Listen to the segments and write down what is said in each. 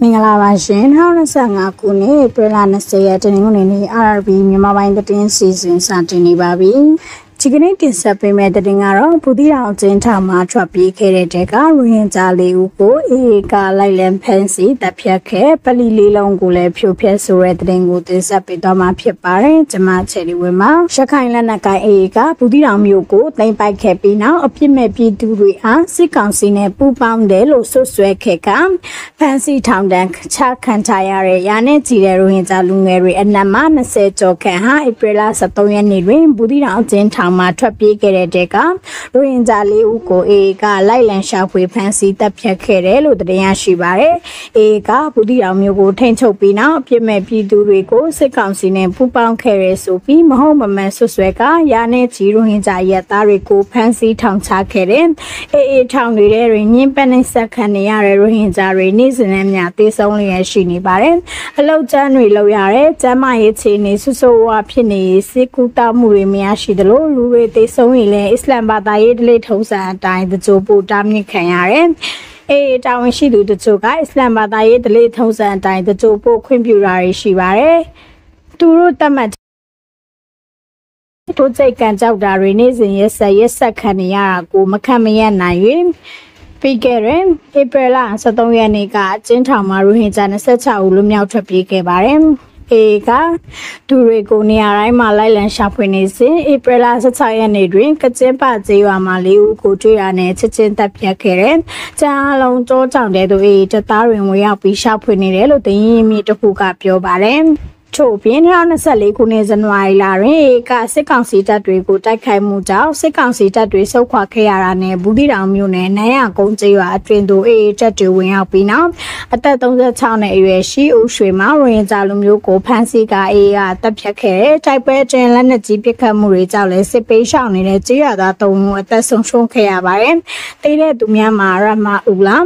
င်္ဂလာပါရှင်2025ခုနှစ်ဧပြီလ20ရက်တနင်္ဂနွေနေ့ RRB မြန်မာပိုင်းသတင်းစီစဉ်စတင်နေပါပြီဒီကနေ့တင်ဆက်ပေးမယ့်သတင်းကတော့ဘူးသီးတောင်အကျဉ်းထောင်မှာထွက်ပြေးခဲ့တဲ့တဲကရိုဟင်ဂျာ၄ဦးကိုအေအေကလိုက်လံဖမ်းဆီးတပ်ဖြတ်ခဲ့ပလီလေးလုံးကိုလည်းဖြိုဖျက်ဆိုတဲ့သတင်းကိုတင်ဆက်ပေးသွားမှာဖြစ်ပါတယ်။ကျွန်မချယ်လီဝင်းမှာရခိုင်လက်နက်ကိုင်အေအေကဘူးသီးတောင်မြို့ကိုသိမ်းပိုက်ခဲ့ပြီးနောက်အပြစ်မဲ့ပြည်သူတွေအားစစ်ကောင်စီနဲ့ပူးပေါင်းတယ်လို့ဆွဆွဲခဲ့ကဖမ်းဆီးထောင်ဒဏ်ချခံထားရတဲ့ရာနဲ့ကြည်တဲ့ရိုဟင်ဂျာလူငယ်တွေအနက်မှ20ကျော်ခန့်ဟာဧပြီလ23ရက်နေ့တွင်ဘူးသီးတောင်အကျဉ်းထောင်မှာထွက်ပြေးခဲ့တဲ့တဲကရိုဟင်ဂျာ၄ဦးကိုအေအေကလိုက်လံရှာဖွေဖမ်းဆီးတပ်ဖြတ်ခဲ့တယ်လို့သတင်းရရှိပါတယ်။အေအေကဘူးသီးတောင်မြို့ကိုထိန်းချုပ်ပြီးနောက်အပြစ်မဲ့ပြည်သူတွေကိုစစ်ကောင်စီနဲ့ပူးပေါင်းခဲ့ရဲဆိုပြီးမဟုတ်မမှန်ဆွဆွဲကရာနဲ့ကြည်ရိုဟင်ဂျာရဲသားတွေကိုဖမ်းဆီးထောင်ချခဲ့တဲ့အေအေထောင်တွေတွင်ညှဉ်းပန်းနှိပ်စက်ခံနေရတဲ့ရိုဟင်ဂျာတွေနေ့စဉ်နဲ့မျှသေဆုံးလျက်ရှိနေပါတယ်။အလောက်ကျန်းတွေလောက်ရတဲ့ကျန်းမာရေးအခြေအနေဆူဆူဝါဖြစ်နေစစ်ကူတာမှုတွေမရရှိသလိုလူတွေသေဆုံးရင်လည်းအစ္စလမ်ဘာသာရေးဓလေ့ထုံးစံအတိုင်းတကြိုပို့တားမြစ်ခံရတယ်။အေးတာဝန်ရှိသူတချို့ကအစ္စလမ်ဘာသာရေးဓလေ့ထုံးစံအတိုင်းတကြိုပို့ခွင့်ပြုတာတွေရှိပါတယ်။သူတို့တတ်မှတ်တို့စိတ်ကန်ကြောက်တာတွေနေ့စဉ်ရက်ဆက်ခံနေရတာကိုမခံမရနိုင်၍ပြီးခဲ့တဲ့ဧပြီလ23ရက်နေ့ကအကျဉ်းထောင်မှာရိုဟင်ဂျာ26ဦးလွတ်မြောက်ထွက်ပြေးခဲ့ပါတယ်။အေကသူတွေကိုနေရာတိုင်းမှာလိုက်လံရှာဖွေနေစဉ်ဧပြီလ16ရက်နေ့တွင်ကကျင်းပကျေးရွာမှာ၄ဦးကိုတွေ့ရတဲ့ချက်ချင်းတပ်ဖြတ်ခဲ့တဲ့ကျန်းအလုံးကြောကြောင့်တဲ့သူအေတပ်သားတွေဝင်ရောက်ပြီးရှာဖွေနေတယ်လို့သတင်းရင်းမြစ်တစ်ခုကပြောပါတယ်။ထို့ပြင်2024ခုနှစ်ဇန်နဝါရီလတွင်ကစစ်ကောင်စီတပ်တွေကိုတိုက်ခိုက်မှုကြောင့်စစ်ကောင်စီတပ်တွေဆုတ်ခွာခဲ့ရတာနဲ့ဘူးသီးတောင်မြို့နယ်နိုင်ရကုန်းကျေးရွာအတွင်းသို့အေတပ်တွေဝင်ရောက်ပြီးနောက်အသက်36နှစ်အရွယ်ရှိဦးရွှေမောင်ရိုဟင်ဂျာလူမျိုးကိုဖမ်းဆီးကအေကတပ်ဖြတ်ခဲ့တဲ့တိုက်ပွဲအတွင်းလက်နက်ကြီးပစ်ခတ်မှုတွေကြောင့်လည်းစစ်ပေးရှောင်နေတဲ့ကျေးရွာသား3ဦးအသက်ဆုံးရှုံးခဲ့ရပါတယ်။တိတဲ့သူများမှာရမအူလာ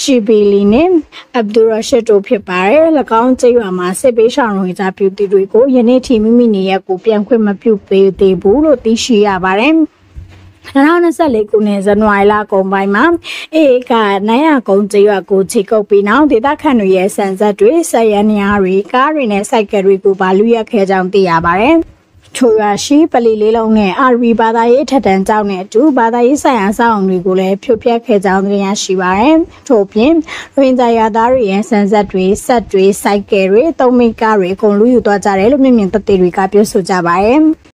ရှီဘီလီနဲ့အဗ်ဒူရရှစ်တို့ဖြစ်ပါတယ်။၎င်းကျေးရွာမှာစစ်ပေးရှောင်ရိုဟင်ဂျာပြည်သူတွေကိုယနေ့ထိမိမိနေရက်ကိုပြန်ခွင့်မပြုပေးသေးဘူးလို့သိရှိရပါတယ်။2024ခုနှစ်ဇန်နဝါရီလကုန်ပိုင်းမှာအေကနိုင်ရကုန်းကျေးရွာကိုခြေကုပ်ပြီးနောက်ဒေသခံတွေရဲ့စံဆက်တွေဆက်ရန်နေရာတွေကားတွေနဲ့စိုက်ကယ်တွေကိုပါလူရက်ခဲ့ကြောင်းသိရပါတယ်။ချိုရွာရှိပလီလေးလုံးနဲ့အာရီဘာသာရေးထက်တန်းကျောင်းနဲ့အတူဘာသာရေးဆိုင်ရာစောင့်တွေကိုလည်းဖြိုဖျက်ခဲ့ကြောင်းသိရရှိပါတယ်။ထို့ပြင်ရိုဟင်ဂျာရွာသားတွေရဲ့စံဆက်တွေဆက်တွေစိုက်ကယ်တွေသုံးမိကားတွေအကုန်လူယူသွားကြတယ်လို့မျက်မြင်သက်သေတွေကပြောဆိုကြပါတယ်။